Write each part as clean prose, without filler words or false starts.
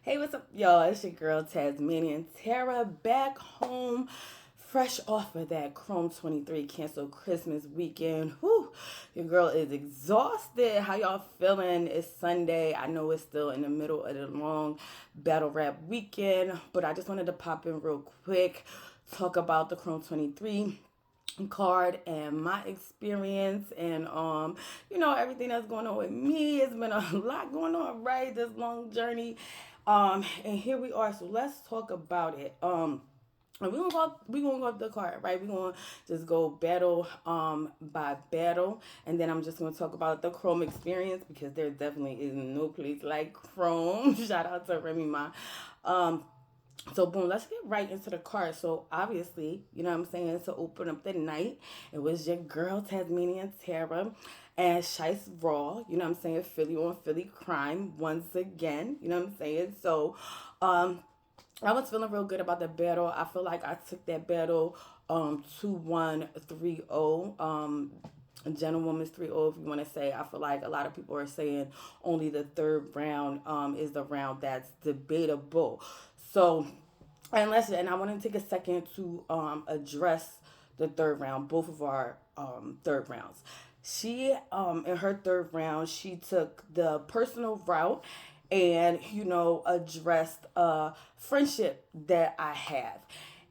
Hey, what's up, y'all? It's your girl TAZmanian Tara back home, fresh off of that Chrome 23 canceled Christmas weekend. Whew, your girl is exhausted. How y'all feeling? It's Sunday. I know it's still in the middle of the long battle rap weekend, but I just wanted to pop in real quick, talk about the Chrome 23 card and my experience and everything that's going on with me. It's been a lot going on, right? This long journey, and here we are. So let's talk about it. And we're gonna go up the card, right? We're gonna just go battle by battle, and then I'm just gonna talk about the Chrome experience because there definitely is no place like Chrome. Shout out to Remy Ma. um so boom, let's get right into the card. So obviously, you know what I'm saying, to open up the night, it was your girl TAZmanian Tara and Shice Raw, you know what I'm saying, Philly on Philly crime once again, you know what I'm saying. So um I was feeling real good about the battle. I feel like I took that battle 2-1, 3-0. Gentlewoman's 3-0, if you want to say. I feel like a lot of people are saying only the third round is the round that's debatable. So, and I want to take a second to address the third round, both of our third rounds. She in her third round, she took the personal route and addressed a friendship that I have.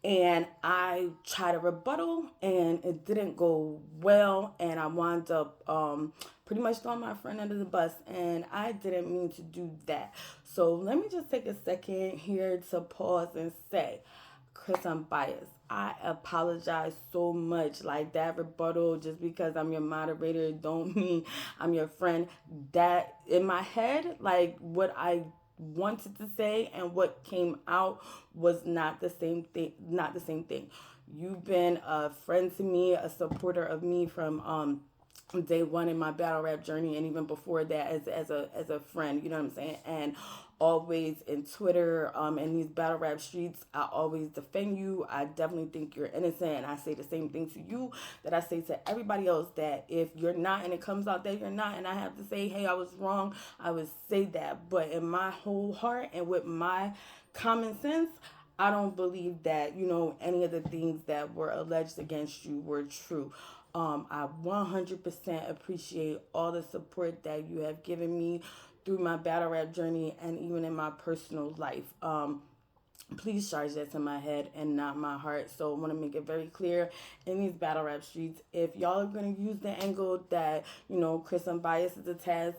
And I tried to rebuttal and it didn't go well, and I wound up pretty much throwing my friend under the bus, and I didn't mean to do that. So let me just take a second here to pause and say, Chris, I'm biased. I apologize so much. Like, that rebuttal, just because I'm your moderator, don't mean I'm your friend. That in my head, like what I wanted to say and what came out was not the same thing. Not the same thing. You've been a friend to me, a supporter of me from day one in my battle rap journey, and even before that, as a friend, you know what I'm saying. And always in Twitter, in these battle rap streets, I always defend you. I definitely think you're innocent, and I say the same thing to you that I say to everybody else, that if you're not and it comes out that you're not, and I have to say, hey, I was wrong, I would say that. But in my whole heart and with my common sense, I don't believe that, any of the things that were alleged against you were true. I 100% appreciate all the support that you have given me through my battle rap journey and even in my personal life. Please charge that to my head and not my heart. So I want to make it very clear in these battle rap streets, if y'all are going to use the angle that, Chris Unbiased is a Taz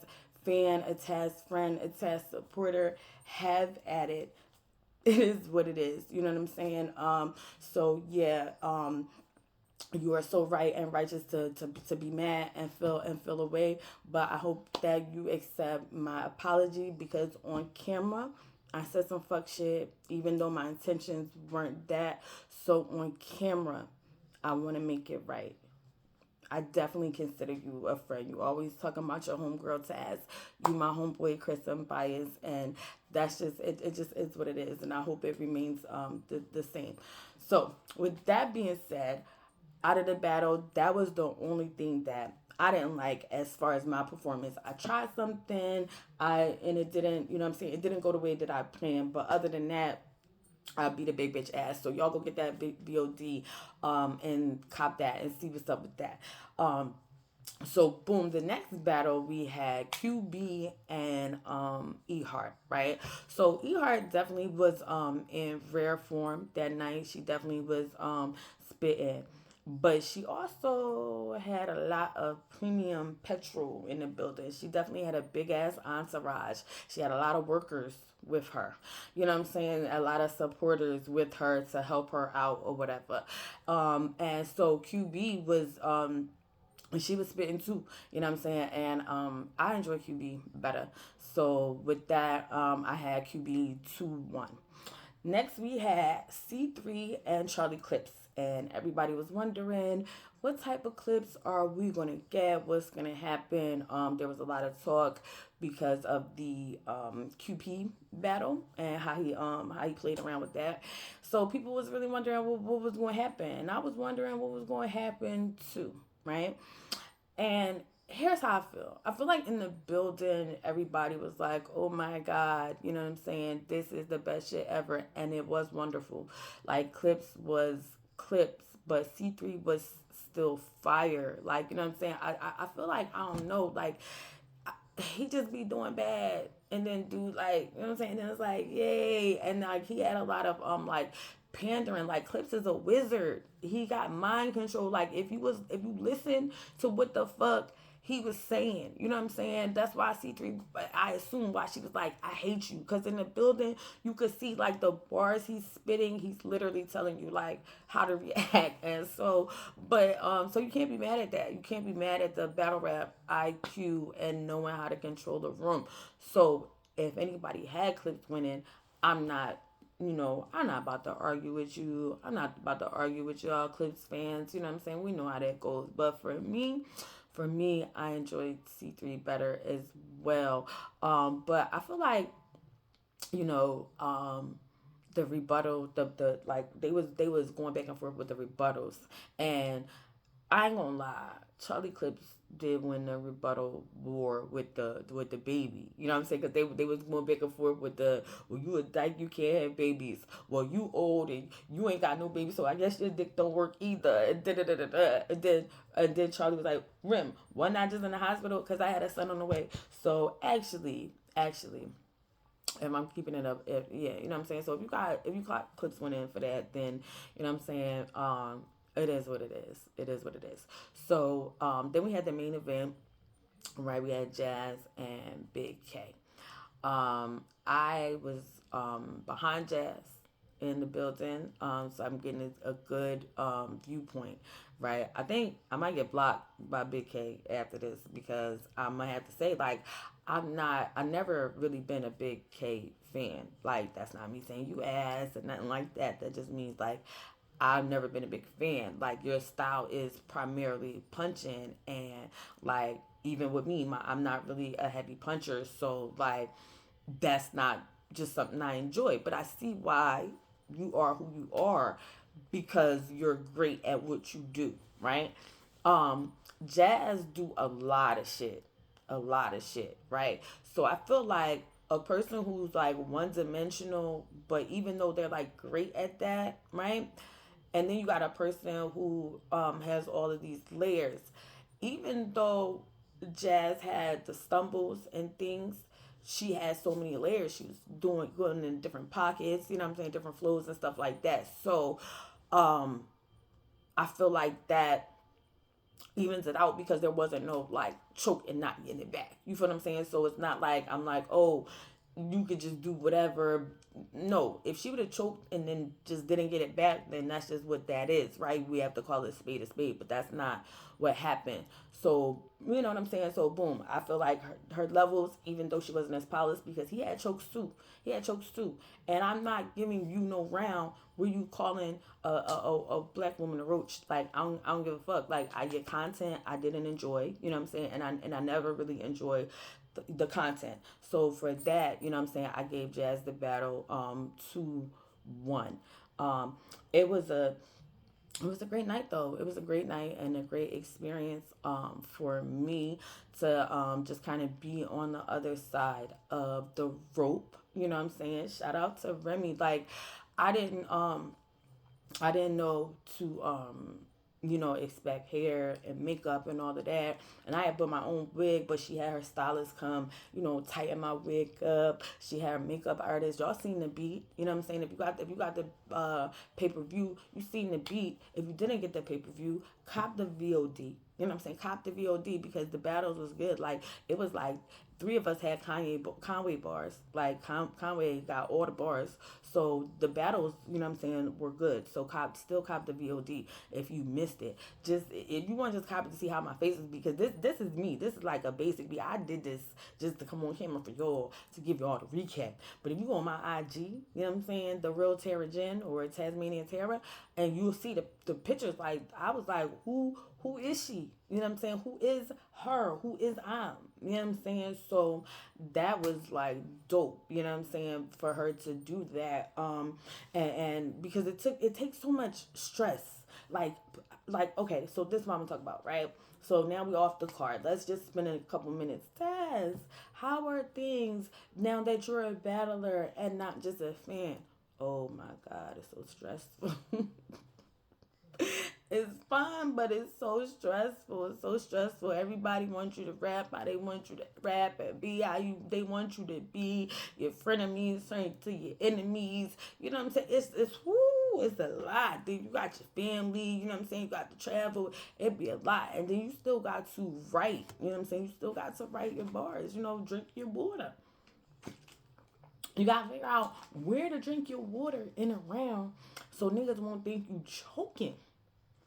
fan, a Taz friend, a Taz supporter, have at it. It is what it is. You know what I'm saying? So yeah, you are so right and righteous to be mad and feel away, but I hope that you accept my apology, because on camera I said some fuck shit even though my intentions weren't that. So on camera, I want to make it right. I definitely consider you a friend. You always talking about your homegirl Taz. You my homeboy Chris Unbiased, and that's just it. It just is what it is, and I hope it remains the same. So with that being said, out of the battle, that was the only thing that I didn't like as far as my performance. I tried something, and it didn't, you know what I'm saying, it didn't go the way that I planned. But other than that, I beat a big bitch ass. So y'all go get that big VOD and cop that and see what's up with that. So boom, the next battle we had QB and Ehart, right? So Ehart definitely was in rare form that night. She definitely was spitting. But she also had a lot of premium petrol in the building. She definitely had a big ass entourage. She had a lot of workers with her. You know what I'm saying? A lot of supporters with her to help her out or whatever. And so QB was she was spitting too, you know what I'm saying? And I enjoy QB better. So with that, I had QB 2-1. Next, we had C3 and Charlie Clips, and everybody was wondering what type of clips are we gonna get, what's gonna happen. There was a lot of talk because of the QP battle and how he played around with that. So people was really wondering what was going to happen, and I was wondering what was going to happen too, right? And here's how I feel. I feel like in the building, everybody was like, "Oh my God," you know what I'm saying? This is the best shit ever, and it was wonderful. Like Clips was Clips, but C3 was still fire. Like you know what I'm saying? I feel like I don't know, like he just be doing bad and then do like you know what I'm saying. And then it's like yay, and like he had a lot of like pandering. Like Clips is a wizard. He got mind control. Like if you listen to what the fuck he was saying, you know what I'm saying. That's why C3. I assume why she was like, I hate you, because in the building you could see like the bars he's spitting. He's literally telling you like how to react, and so so you can't be mad at that. You can't be mad at the battle rap IQ and knowing how to control the room. So if anybody had Clips winning, I'm not, I'm not about to argue with you. I'm not about to argue with y'all Clips fans. You know what I'm saying? We know how that goes. But for me, I enjoyed C3 better as well. But I feel like, you know, the rebuttal, the like they was going back and forth with the rebuttals, and I ain't gonna lie, Charlie Clips did win the rebuttal war with the baby. You know what I'm saying? Because they was going back and forth with the, well, you a dyke, you can't have babies. Well, you old and you ain't got no baby, so I guess your dick don't work either. And da da da da da. And then Charlie was like, Rim, why not just in the hospital? Because I had a son on the way. So actually, if I'm keeping it up, yeah, you know what I'm saying. So if you got Clips winning for that, then you know what I'm saying. It is what it is. It is what it is. So then we had the main event, right? We had Jazz and Big K. I was behind Jazz in the building, so I'm getting a good viewpoint, right? I think I might get blocked by Big K after this because I might have to say like I never really been a Big K fan. Like that's not me saying you ass or nothing like that. That just means like I've never been a big fan. Like your style is primarily punching, and like even with me, I'm not really a heavy puncher, so like that's not just something I enjoy. But I see why you are who you are because you're great at what you do, right? Um, Jazz do a lot of shit, right? So I feel like a person who's like one dimensional, but even though they're like great at that, right? And then you got a person who has all of these layers. Even though Jazz had the stumbles and things, she had so many layers. She was going in different pockets, you know what I'm saying, different flows and stuff like that. So um, I feel like that evens it out because there wasn't no like choke and not getting it back. You feel what I'm saying? So it's not like I'm like, oh, you could just do whatever. No, if she would have choked and then just didn't get it back, then that's just what that is, right? We have to call it spade a spade, but that's not what happened. So you know what I'm saying? So boom, I feel like her levels, even though she wasn't as polished, because he had chokes too. He had chokes too, and I'm not giving you no round where you calling a black woman a roach. Like I don't give a fuck. Like I get content I didn't enjoy. You know what I'm saying? And I never really enjoy the content. So for that, you know what I'm saying, I gave Jazz the battle 2-1. Um it was a it was a great night though. It was a great night and a great experience for me to just kind of be on the other side of the rope. You know what I'm saying? Shout out to Remy. Like I didn't um I didn't know to expect hair and makeup and all of that. And I had put my own wig, but she had her stylist come, tighten my wig up. She had her makeup artist. Y'all seen the beat, you know what I'm saying? If you got the pay-per-view, you seen the beat. If you didn't get the pay-per-view, cop the VOD. You know what I'm saying? Cop the VOD because the battles was good. Like it was like three of us had Conway bars. Like Conway got all the bars. So the battles, you know what I'm saying, were good. So cop the VOD if you missed it. Just if you want to just copy to see how my face is because this is me. This is like a basic beat. I did this just to come on camera for y'all to give y'all the recap. But if you go on my IG, you know what I'm saying, the real Tara Jen or TAZmanian Tara, and you'll see the pictures. Like I was like, who is she? You know what I'm saying? Who is her? Who is I? You know what I'm saying? So that was like dope, you know what I'm saying, for her to do that. And because it takes so much stress. Like okay, so this is what I'm gonna talk about, right? So now we off the card. Let's just spend a couple minutes. Taz, how are things now that you're a battler and not just a fan? Oh my God, it's so stressful. It's fun, but it's so stressful. It's so stressful. Everybody wants you to rap how they want you to rap and be how you they want you to be. Your frenemies turn to your enemies. You know what I'm saying? It's whoo, it's a lot. Then you got your family, you know what I'm saying? You got to travel. It'd be a lot. And then you still got to write. You know what I'm saying? You still got to write your bars, drink your water. You gotta figure out where to drink your water in a round so niggas won't think you choking.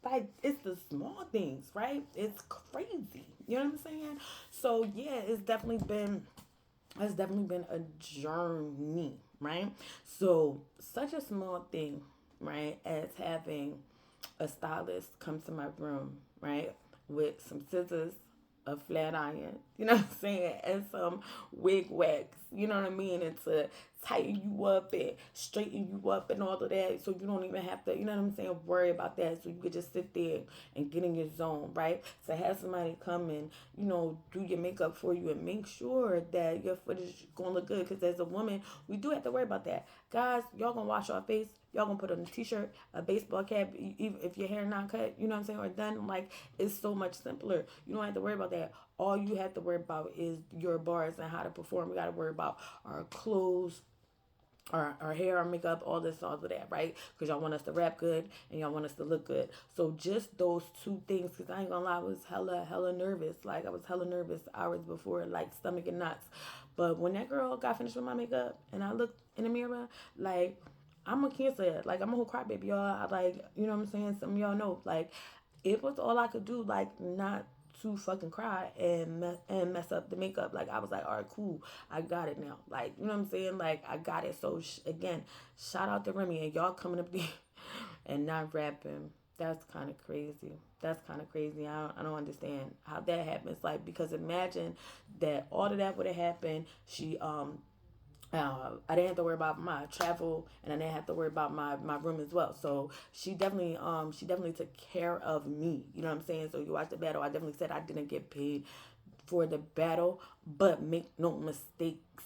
Like it's the small things, right? It's crazy. You know what I'm saying? So yeah, it's definitely been a journey, right? So such a small thing, right, as having a stylist come to my room, right, with some scissors, a flat iron, you know what I'm saying, and some wig wax, you know what I mean, and to tighten you up and straighten you up and all of that, so you don't even have to, you know what I'm saying, worry about that, so you could just sit there and get in your zone, right? To have somebody come and, do your makeup for you and make sure that your footage is gonna look good, because as a woman, we do have to worry about that. Guys, y'all gonna wash your face, y'all gonna put on a t-shirt, a baseball cap, even if your hair not cut, you know what I'm saying, or done. Like, it's so much simpler. You don't have to worry about that. All you have to worry about is your bars and how to perform. We gotta worry about our clothes, our hair, our makeup, all of that, right? Because y'all want us to rap good and y'all want us to look good. So just those two things, because I ain't gonna lie, I was hella nervous. Like, I was hella nervous hours before, like, stomach and knots. But when that girl got finished with my makeup and I looked in the mirror, like, I'm a cancer. Like, I'm a whole crybaby, y'all. I, like, you know what I'm saying? Some of y'all know. Like, it was all I could do, like, not to fucking cry and mess up the makeup. Like, I was like, all right, cool, I got it now. Like, you know what I'm saying? Like, I got it. So again, shout out to Remy, and y'all coming up there and not rapping. That's kind of crazy. That's kind of crazy. I don't understand how that happens. Like, because imagine that all of that would have happened. I didn't have to worry about my travel, and I didn't have to worry about my room as well. So she definitely took care of me. You know what I'm saying? So you watch the battle. I definitely said I didn't get paid for the battle, but make no mistakes,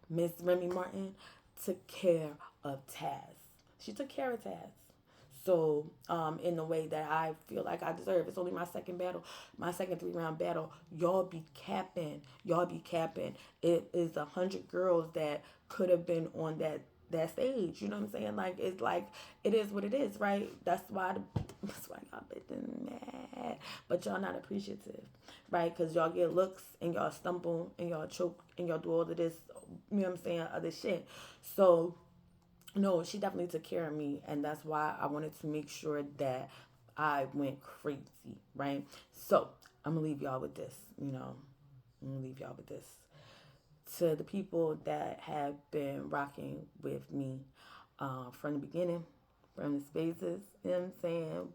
Miss Remy Martin took care of Taz. She took care of Taz. So, in the way that I feel like I deserve. It's only my second battle, my second 3 round battle. Y'all be capping. Y'all be capping. It is 100 girls that could have been on that stage. You know what I'm saying? Like it is what it is, right? That's why y'all been mad, but y'all not appreciative, right? Because y'all get looks and y'all stumble and y'all choke and y'all do all of this. You know what I'm saying? Other shit. So no, she definitely took care of me, and that's why I wanted to make sure that I went crazy, right? So I'm gonna leave y'all with this, I'm gonna leave y'all with this. To the people that have been rocking with me from the beginning, from the spaces, you know what I'm saying?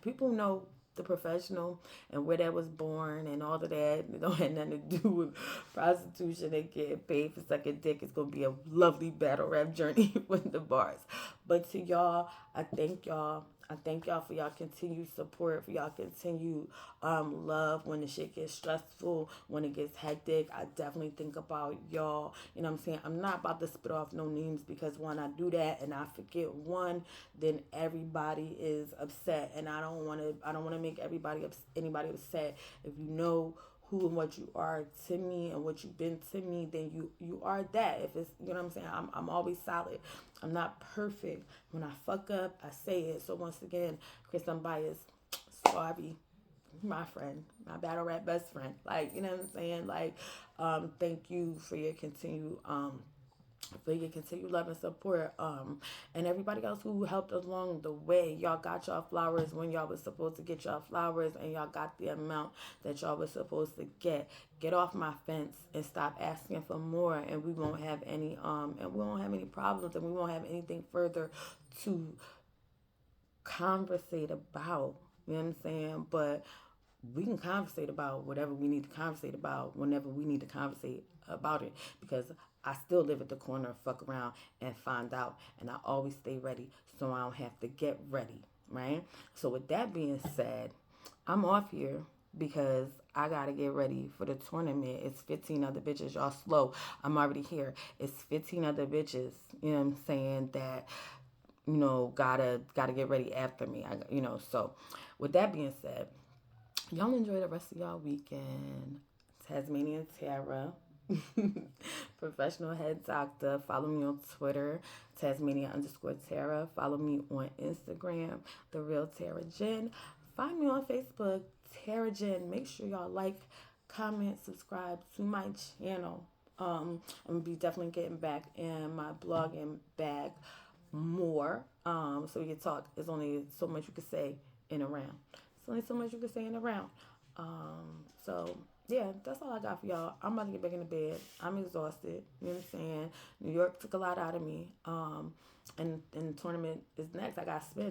People know the professional and where that was born and all of that. It don't have nothing to do with prostitution and getting paid for sucking dick. It's gonna be a lovely battle rap journey with the bars. But to y'all, I thank y'all. I thank y'all for y'all continued support, for y'all continued love when the shit gets stressful, when it gets hectic. I definitely think about y'all. You know what I'm saying? I'm not about to spit off no names because when I do that and I forget one, then everybody is upset, and I don't want to make anybody upset. If you know who and what you are to me and what you've been to me, then you are that. If it's, you know what I'm saying, I'm always solid. I'm not perfect. When I fuck up, I say it. So once again, Chris, I'm biased. Sorry, my friend, my battle rap best friend. Like, you know what I'm saying? Like, thank you for your continued love and support. And everybody else who helped along the way. Y'all got y'all flowers when y'all was supposed to get y'all flowers, and y'all got the amount that y'all was supposed to get. Get off my fence and stop asking for more, and we won't have any problems, and we won't have anything further to conversate about. You know what I'm saying? But we can conversate about whatever we need to conversate about whenever we need to conversate about it, because I still live at the corner, fuck around and find out, and I always stay ready so I don't have to get ready, right? So with that being said, I'm off here because I gotta get ready for the tournament. It's 15 other bitches. Y'all slow. I'm already here. It's 15 other bitches. You know what I'm saying? That gotta get ready after me. So with that being said, y'all enjoy the rest of y'all weekend. Tasmanian Tara, professional head doctor. Follow me on Twitter, Tasmania_Tara. Follow me on Instagram, The Real Tara Jen. Find me on Facebook, Tara Jen. Make sure y'all like, comment, subscribe to my channel. I'm gonna be definitely getting back in my blogging bag more. So we can talk. There's only so much you can say in a round. There's only so much you can say in a round. So yeah, that's all I got for y'all. I'm about to get back in the bed. I'm exhausted. You know what I'm saying? New York took a lot out of me. And the tournament is next. I got spin.